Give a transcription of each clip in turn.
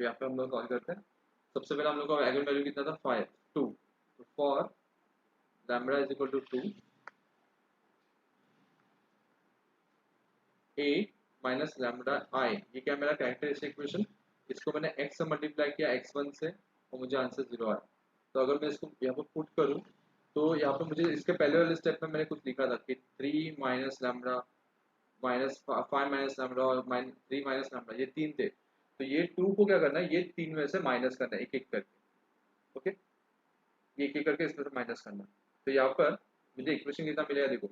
यहाँ पे हम लोग सॉल्व करते हैं। सबसे पहले हम लोग का आइगन वैल्यू कितना था 5 2, तो for lambda is equal to 2 a minus lambda I, ये क्या मेरा कैरेक्टरिस्टिक इक्वेशन, इसको मैंने x से मल्टीप्लाई किया x1 से और मुझे आंसर 0 आया। तो अगर मैं इसको यहाँ पर पुट करूँ तो यहाँ पे मुझे इसके पहले वाले स्टेप में मैंने कुछ लिखा था कि 3 minus lambda minus 5 minus lambda और 3 माइनस लैम्बडा, ये तीन थे। तो ये 2 को क्या करना है, ये तीन में से माइनस करना है एक एक करके। ओके, ये एक एक करके इसमें से माइनस करना है। तो यहाँ पर मुझे इक्वेशन कितना मिलेगा, देखो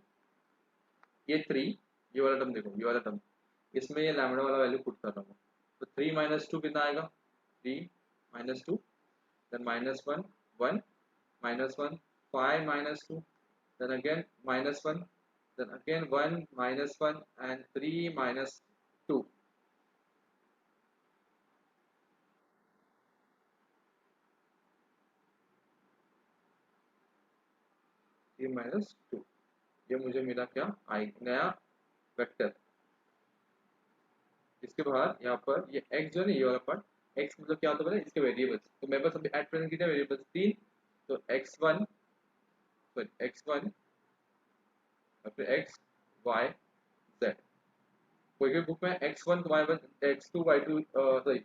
ये 3, ये वाला टर्म देखो, ये वाला टर्म, इसमें ये लैम्बडा वाला वैल्यू पुट कर रहा हूँ। तो 3 माइनस 2 कितना आएगा, 3 minus 2, then minus 1 1 minus 1 5 minus 2, then again minus 1, then again 1 minus 1 and 3 minus 2. 3 minus 2, ये मुझे मिला क्या, आई नया वेक्टर। इसके बाद यहाँ पर ये x जो है ना, ये वाला पार्ट, x मतलब क्या होता है इसके वेरिएबल्स। तो मेरे पास अभी एट प्रेजेंट कितने वेरिएबल्स, 3। तो x1 सॉरी x1 और फिर x y z, कोई कोई बुक में x1 y1 x2 y2 sorry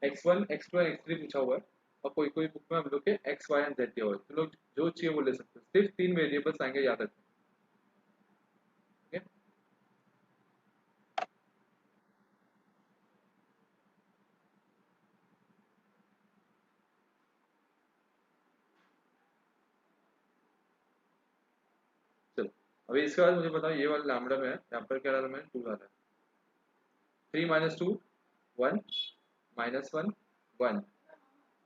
x1 x2 x3 पूछा हुआ है, और कोई कोई बुक में हम लोग के x y एंड z दिया हुआ है। तो लोग जो चाहिए वो ले सकते हैं, सिर्फ तीन वेरिएबल्स आएंगे, याद रखें। ठीक है, चलो अभी इसके बाद मुझे बताओ, ये वाला लैम्बडा में है, यहाँ पर क्या डाला मैंने, 2 डाला है। 3 minus 2 1 minus 1 1,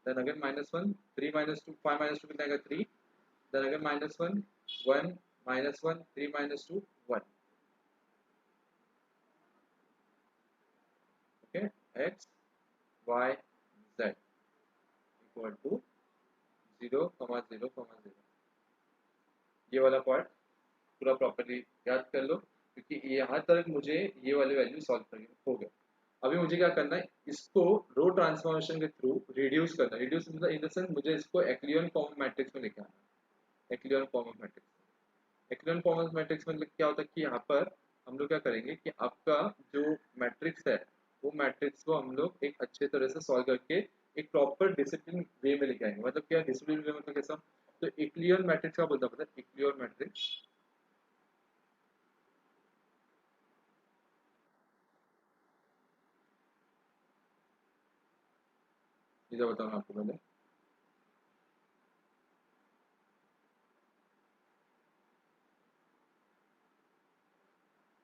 then again minus 1 3 minus 2 5 minus 2 कितना आएगा 3, then again minus 1 1 minus 1 3 minus 2 1। Okay, x y z equal to 0 0 0, ये वाला पार्ट पूरा प्रॉपर्ली याद कर लो, क्योंकि यहाँ तक मुझे ये वाले वैल्यू सॉल्व करनी हो गया। अभी मुझे क्या करना है, इसको रो ट्रांसफॉर्मेशन के थ्रू रिड्यूस करना है। रिड्यूस मतलब इन द सेंस मुझे इसको एक्लियन फॉर्म मैट्रिक्स में लेके आना है। Echelon form of matrix, echelon form of matrix में क्या होता है कि यहाँ पर हम लोग क्या करेंगे कि आपका जो मैट्रिक्स है वो मैट्रिक्स को हम लोग एक अच्छे तरह से सॉल्व करके एक प्रॉपर डिसिप्लिन वे में लेके आएंगे। मतलब क्या डिसिप्लिन वे मतलब कैसा, तो एक्लियन मैट्रिक्स का बोलता है, एक्लियन मैट्रिक्स, ये बताऊँ आपको पहले।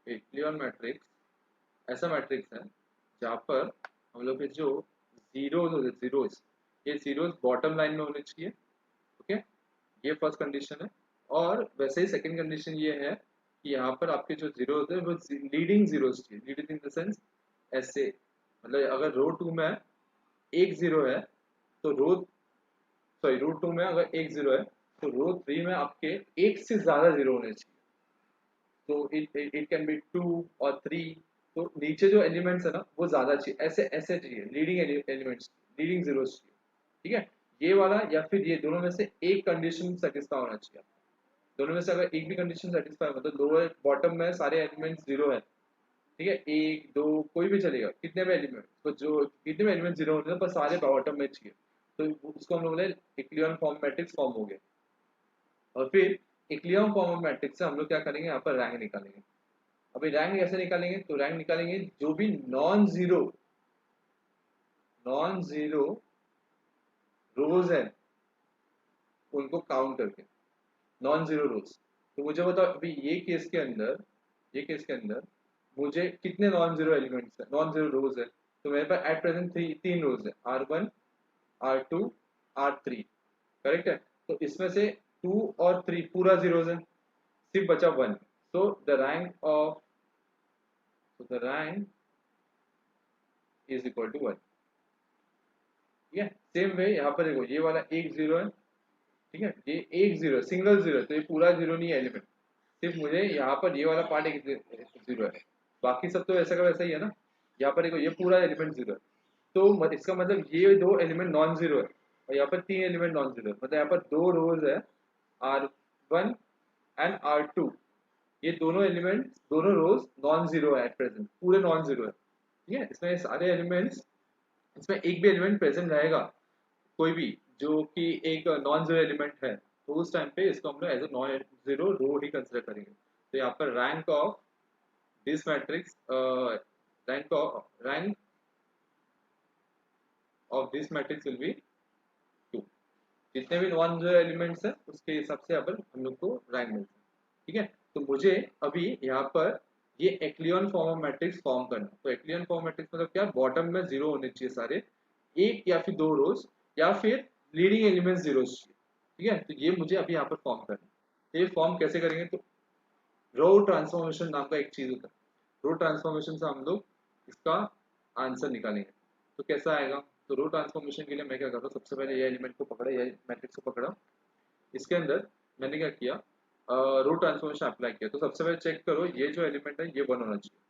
एक्लियन मैट्रिक्स ऐसा मैट्रिक्स है जहाँ पर हम लोग के जो जीरोज होते जीरोज, ये जीरोज बॉटम लाइन में होने चाहिए। ओके, ये फर्स्ट कंडीशन है। और वैसे ही सेकंड कंडीशन ये है कि यहाँ पर आपके जो जीरोज है वो लीडिंग जीरोज चाहिए। लीडिंग इन द सेंस ऐसे, मतलब अगर रो 2 में एक जीरो है तो रो सॉरी रो 2 में अगर एक जीरो है तो रो 3 में आपके एक से ज्यादा जीरो होने चाहिए। तो इट कैन बी 2 और 3। तो नीचे जो एलिमेंट्स है ना वो ज्यादा चाहिए, ऐसे ऐसे चाहिए लीडिंग एलिमेंट्स, लीडिंग जीरोस चाहिए। ठीक है, ये वाला या फिर ये दोनों में से एक कंडीशन सेटिस्फाई होना चाहिए। दोनों में से अगर एक भी कंडीशन सेटिस्फाई मतलब लोअर बॉटम में सारे एलिमेंट्स जीरो है, ठीक है, एक दो कोई भी चलेगा, कितने भी एलिमेंट तो जो कितने भी एलिमेंट जीरो होते हैं पर सारे बॉटम में चाहिए, तो उसको हम लोग बोले इक्लियन फॉर्म मैट्रिक्स फॉर्म हो गया। और फिर इक्लियन फॉर्म ऑफ मैट्रिक्स से हम लोग क्या करेंगे, यहाँ पर रैंक निकालेंगे। अभी रैंक कैसे निकालेंगे, तो रैंक निकालेंगे जो भी नॉन जीरो रोज है उनको काउंट करके, नॉन जीरो रोज। तो मुझे बताओ अभी ये केस के अंदर मुझे कितने नॉन जीरो एलिमेंट्स है, नॉन जीरो रोज है। तो मेरे पास एट प्रेजेंट तीन रोज है, R1 R2 R3, करेक्ट है। तो इसमें से 2 और 3 पूरा जीरोज है, सिर्फ बचा 1। so the rank of so the rank is equal to 1। ठीक है, सेम वे यहाँ पर देखो ये वाला एक जीरो है, ठीक है, ये एक जीरो सिंगल जीरो, तो ये पूरा जीरो नहीं है एलिमेंट, सिर्फ मुझे यहाँ पर ये वाला पार्ट एक जीरो है, बाकी सब तो ऐसा का वैसा ही है ना। यहाँ पर देखो ये पूरा एलिमेंट जीरो है। तो इसका मतलब ये दो एलिमेंट नॉन जीरो है और यहाँ पर तीन एलिमेंट नॉन जीरो है, मतलब यहाँ पर दो रोज है R1 एंड R2, ये दोनों एलिमेंट दोनों रोज नॉन जीरो है एट प्रेजेंट, पूरे नॉन जीरो है। ठीक है, इसमें सारे एलिमेंट्स, इसमें एक भी एलिमेंट प्रेजेंट रहेगा कोई भी जो कि एक नॉन जीरो एलिमेंट है, तो उस टाइम पे इसको हम लोग as a non zero row ही कंसिडर करेंगे। तो यहाँ पर rank of this matrix, rank of this matrix will be 2। जितने भी नॉन जीरो एलिमेंट्स हैं उसके हिसाब से यहाँ पर हम लोग को रैंक मिलता है। ठीक है, तो मुझे अभी यहाँ पर ये एक्लियन फॉर्म ऑफ मैट्रिक्स फॉर्म करना है। तो एक्लियन फॉर्म मैट्रिक्स मतलब क्या, बॉटम में जीरो होने चाहिए सारे, एक या फिर दो रोज, या फिर लीडिंग एलिमेंट जीरो चाहिए। ठीक है, तो ये मुझे अभी यहाँ पर फॉर्म करना है। तो ये फॉर्म कैसे करेंगे, तो रो ट्रांसफॉर्मेशन नाम का एक चीज होता है, रो ट्रांसफॉर्मेशन से हम लोग इसका आंसर निकालेंगे। तो कैसा आएगा, तो रो ट्रांसफॉर्मेशन के लिए मैं क्या करता हूँ, सबसे पहले ये एलिमेंट को पकड़ा, ये मैट्रिक्स को पकड़ा, इसके अंदर मैंने क्या किया, रो ट्रांसफॉर्मेशन अप्लाई किया। तो सबसे पहले चेक करो ये जो एलिमेंट है ये वन होना चाहिए,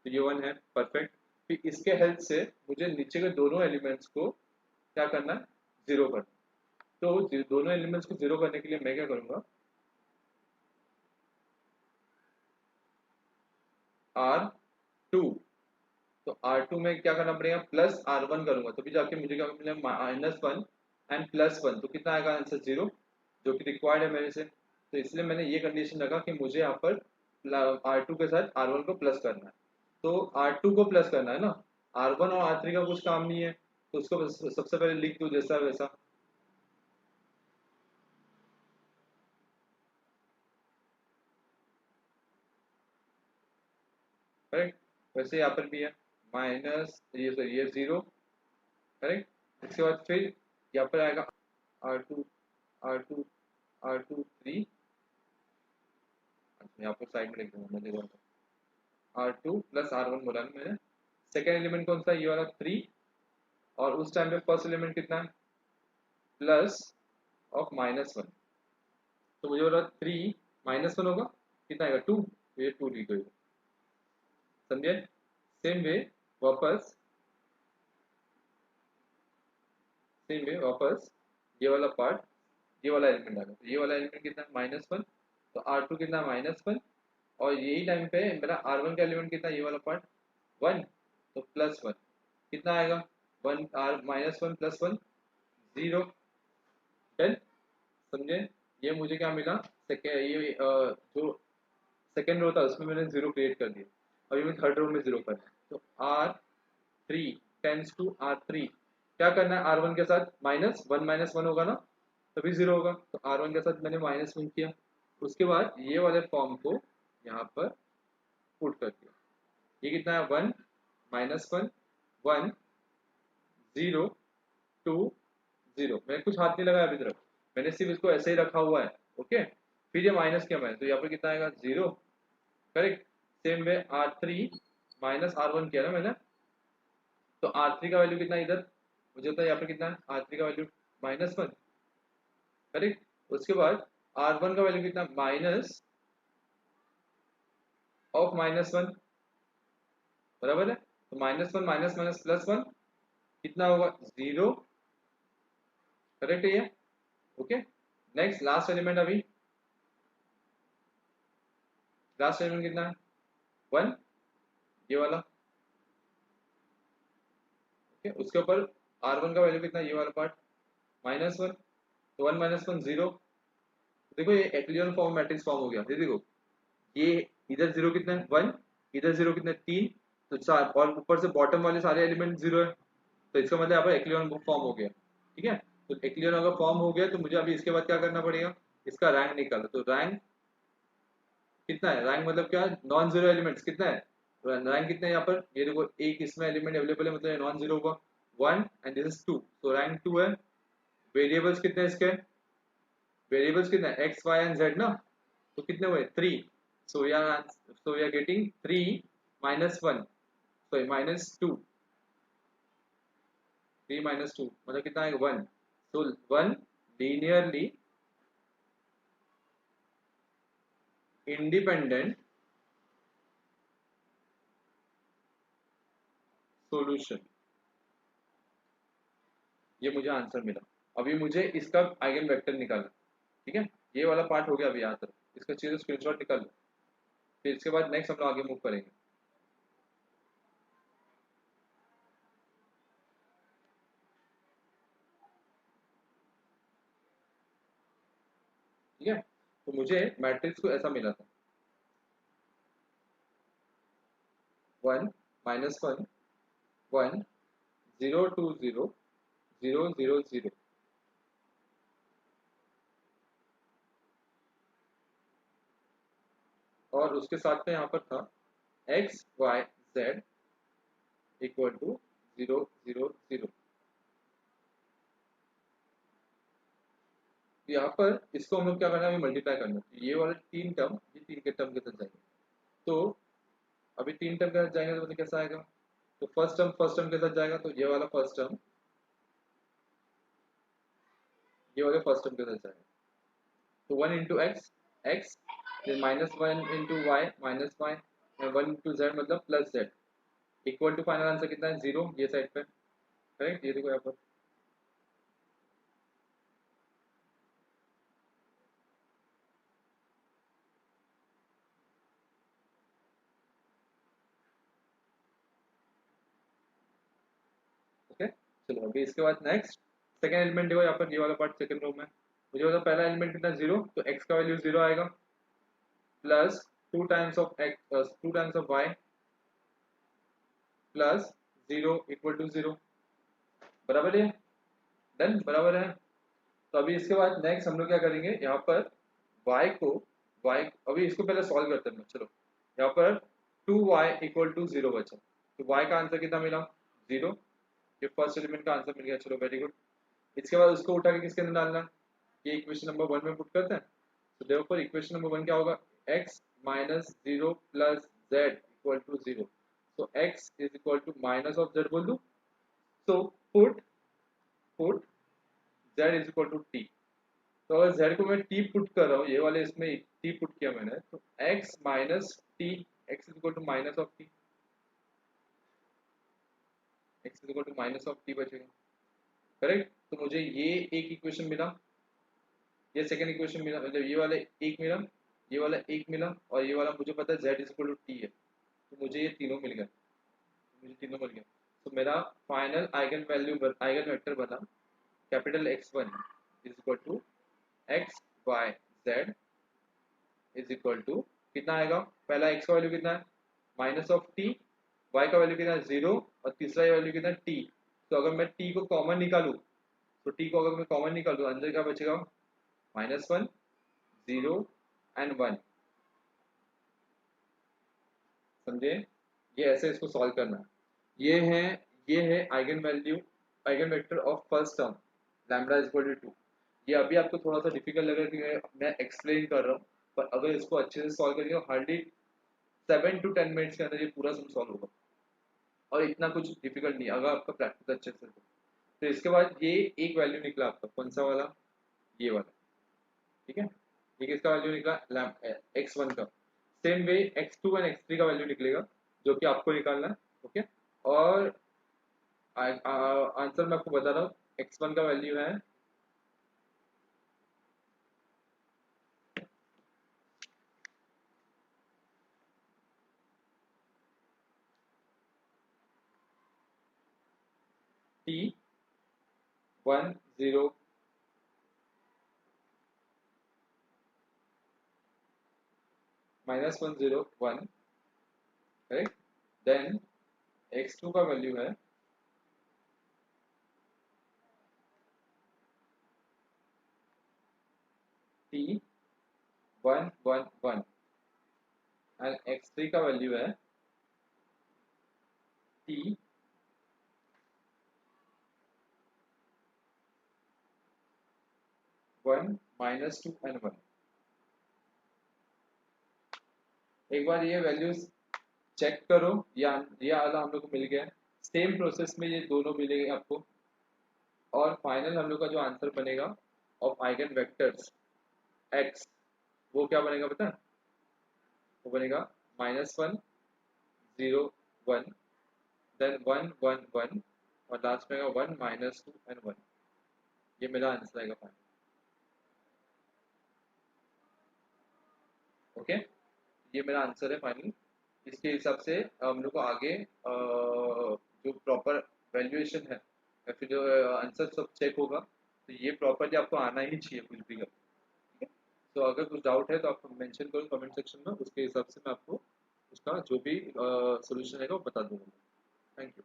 तो ये वन है, परफेक्ट। फिर इसके हेल्प से मुझे नीचे के दोनों एलिमेंट्स को क्या करना है, जीरो करना। तो दोनों एलिमेंट्स को जीरो करने के लिए मैं क्या करूंगा, R2, तो R2 में क्या करना पड़ेगा, प्लस R1 करूंगा, तो भी जाके मुझे क्या मिलेगा, -1 एंड +1, तो कितना आएगा आंसर, जीरो, जो कि रिक्वायर्ड है मेरे से। तो इसलिए मैंने ये कंडीशन रखा कि मुझे यहाँ पर R2 के साथ R1 को प्लस करना है। तो R2 को प्लस करना है ना, R1 और R3 का कुछ काम नहीं है, तो उसको सबसे पहले लिख दो जैसा वैसा। करेक्ट, वैसे यहाँ पर भी है माइनस ये, सॉरी ये जीरो, करेक्ट। इसके बाद फिर यहाँ पर आएगा R2, R2, R2 3, यहाँ पर साइड में लिख दूंगा मैं, देखो R2 प्लस R1 बोला ना मैंने। सेकेंड एलिमेंट कौन सा, ये वाला 3, और उस टाइम पे फर्स्ट एलिमेंट कितना है, प्लस ऑफ -1, तो मुझे बोला 3 -1 होगा, कितना आएगा 2, तो ये 2 लिख गई, समझे। सेम वे वापस, सेम वे वापस ये वाला पार्ट, ये वाला एलिमेंट आ गया, तो ये वाला एलिमेंट कितना है, -1, तो R2 कितना है, -1, और यही टाइम पे मेरा R1 का एलिमेंट कितना है, ये वाला पार्ट 1, तो +1 कितना आएगा, 1 R -1 +1 0, डन, समझे। ये मुझे क्या मिला, सेकेंड ये जो सेकेंड रो था उसमें मैंने जीरो क्रिएट कर दिया, अभी मैं थर्ड रो में जीरो कर, तो R3 टेंस टू R3, क्या करना है, R1 के साथ -1 होगा ना, तभी जीरो होगा, तो R1 के साथ मैंने -1 किया, उसके बाद ये वाले फॉर्म को यहाँ पर पुट कर दिया। ये कितना है, 1 -1 1 0 2 0, मैंने कुछ हाथ नहीं लगाया अभी तक, मैंने सिर्फ इसको ऐसे ही रखा हुआ है। ओके, फिर ये माइनस किया मैंने, तो यहाँ पर कितना आएगा, 0, correct. Same way R3 -R1 किया ना मैंने, तो R3 का वैल्यू कितना है इधर, मुझे पता है यहाँ पर कितना है, R3 का वैल्यू -1, करेक्ट। उसके बाद R1 का वैल्यू कितना, माइनस ऑफ -1, बराबर है, तो -1 माइनस माइनस +1 कितना होगा, 0, करेक्ट है ये। ओके, नेक्स्ट लास्ट एलिमेंट, अभी लास्ट एलिमेंट कितना है, 1, ये वाला। ओके, उसके ऊपर R1 का वैल्यू कितना है, ये वाला पार्ट -1, तो 1 -1 0, देखो ये एक्लियन फॉर्म मैट्रिक्स फॉर्म हो गया, ये देखो, ये इधर जीरो कितना है, 1, इधर जीरो कितना है, 3, तो चार, और ऊपर से बॉटम वाले सारे एलिमेंट जीरो है, तो इसका मतलब यहाँ पर एक्लियन फॉर्म हो गया। ठीक है, तो एक्लियन अगर फॉर्म हो गया तो मुझे अभी इसके बाद क्या करना पड़ेगा, इसका रैंक निकालो। तो रैंक कितना है, रैंक मतलब क्या, नॉन जीरो एलिमेंट्स कितना है, रैंक कितना है यहाँ पर, ये देखो एक इसमें एलिमेंट अवेलेबल है, मतलब नॉन जीरो होगा 1 एंड दिस इज 2, तो रैंक 2 है। वेरिएबल्स कितने हैं इसके, वेरिएबल्स कितने हैं, एक्स वाई एंड जेड ना, तो कितने हुए 3, so we are getting 3 -1, sorry -2, 3 -2 मतलब कितना आएगा, 1, so 1 linearly independent solution, ये मुझे आंसर मिला। अभी मुझे इसका आइगन वेक्टर निकालना, ठीक है, ये वाला पार्ट हो गया अभी यहाँ तक। इसका चीज़ स्क्रीनशॉट निकाल लो, फिर इसके बाद नेक्स्ट हम लोग आगे मूव करेंगे। ठीक है, तो मुझे मैट्रिक्स को ऐसा मिला था 1 -1 1 0 2 0 0 0 0, और उसके साथ में यहाँ पर था x y z equal to 0 0 0। यहाँ पर इसको हम लोग क्या करना है, अभी मल्टीप्लाई करना है। तो ये वाले तीन टर्म, ये तीन के टर्म के साथ जाएंगे। तो अभी तीन टर्म के साथ जाएंगे तो मतलब कैसा आएगा, तो फर्स्ट टर्म के साथ जाएगा, तो ये वाला फर्स्ट टर्म, ये वाले फर्स्ट टर्म के साथ जाएगा। तो 1 इंटू एक्स एक्स, फिर -1 into y minus y, 1 into z मतलब plus z, equal to final answer कितना है 0 ये साइड पे, करेक्ट। ये देखो यहाँ पर, ओके। चलो अभी इसके बाद नेक्स्ट सेकंड एलिमेंट देखो यहाँ पर, ये वाला पार्ट सेकंड रो में मुझे बता, पहला एलिमेंट कितना 0, तो x का वैल्यू 0 आएगा, plus 2 times of x 2 times of y plus 0 equal to 0, बराबर है, डन, बराबर है। तो अभी इसके बाद नेक्स्ट हम लोग क्या करेंगे, यहाँ पर y को y, अभी इसको पहले सॉल्व करते हैं। चलो यहाँ पर 2y इक्वल टू 0 बचा, तो y का आंसर कितना मिला 0, ये फर्स्ट एलिमेंट का आंसर मिल गया। चलो वेरी गुड। इसके बाद उसको उठा के किसके अंदर डालना है, ये इक्वेशन नंबर 1 में पुट करते हैं। तो देखो इक्वेशन नंबर 1 क्या होगा, x minus 0 plus z equal to 0, तो x is equal to minus of z बोल दो, तो put put z is equal to t। तो अगर z को मैं t पुट कर रहा हूँ, ये वाले इसमें t पुट किया मैंने, तो x minus t, x is equal to minus of t, x is equal to minus of t बचेगा, करेक्ट। तो मुझे ये एक इक्वेशन मिला, ये सेकंड इक्वेशन मिला, मतलब ये वाला एक मिला, ये वाला एक मिला, और ये वाला मुझे पता है z is equal to t है, तो मुझे ये तीनों मिल गए, मुझे तीनों मिल गए। तो मेरा final eigen value eigen vector बना capital X1 is equal to x y z is equal to कितना आएगा, पहला x का वैल्यू कितना है माइनस ऑफ टी, y का वैल्यू कितना है 0, और तीसरा वैल्यू कितना है t। तो अगर मैं t को कॉमन निकालूं, तो t को अगर मैं कॉमन निकालूं, अंदर क्या बचेगा -1 0 एंड 1, समझे। ये ऐसे इसको सॉल्व करना है। ये है ये है eigen value, eigen vector of first term lambda is equal to 2। ये अभी आपको थोड़ा सा डिफिकल्ट लग रहा है कि मैं एक्सप्लेन कर रहा हूँ, पर अगर इसको अच्छे से सॉल्व करेंगे हार्डली 7 to 10 मिनट्स के अंदर ये पूरा सम सॉल्व होगा, और इतना कुछ डिफिकल्ट नहीं अगर आपका प्रैक्टिस अच्छे से हो। तो इसके बाद ये एक वैल्यू निकला आपका कौन सा वाला, ये वाला, ठीक है। ये किसका वैल्यू निकला x1 का, same way x2 and x3 का वैल्यू निकलेगा, जो कि आपको निकालना है, ओके। और आंसर मैं आपको बता रहा हूँ, x1 का वैल्यू है t10 -101, करेक्ट। देन x2 का वैल्यू है t111, एंड x3 का वैल्यू है t1 -2 and 1। एक बार ये वैल्यूज चेक करो, ये आला हम लोग को मिल गया, सेम प्रोसेस में ये दोनों मिलेंगे आपको, और फाइनल हम लोग का जो आंसर बनेगा ऑफ आइगन वेक्टर्स x, वो क्या बनेगा पता है? वो बनेगा -1 0 1, देन 1 1 1, और लास्ट में 1 -2 and 1। ये मेरा आंसर आएगा फाइनल। ओके, ये मेरा आंसर है फाइनल। इसके हिसाब से हम लोग को आगे जो प्रॉपर वैल्यूएशन है या फिर जो आंसर सब चेक होगा, तो ये प्रॉपरली आपको आना ही चाहिए कुछ भी कर। ठीक है, तो अगर कुछ डाउट है तो आप मेंशन करो कमेंट सेक्शन में, उसके हिसाब से मैं आपको उसका जो भी सोल्यूशन रहेगा वो बता दूंगा। Thank you.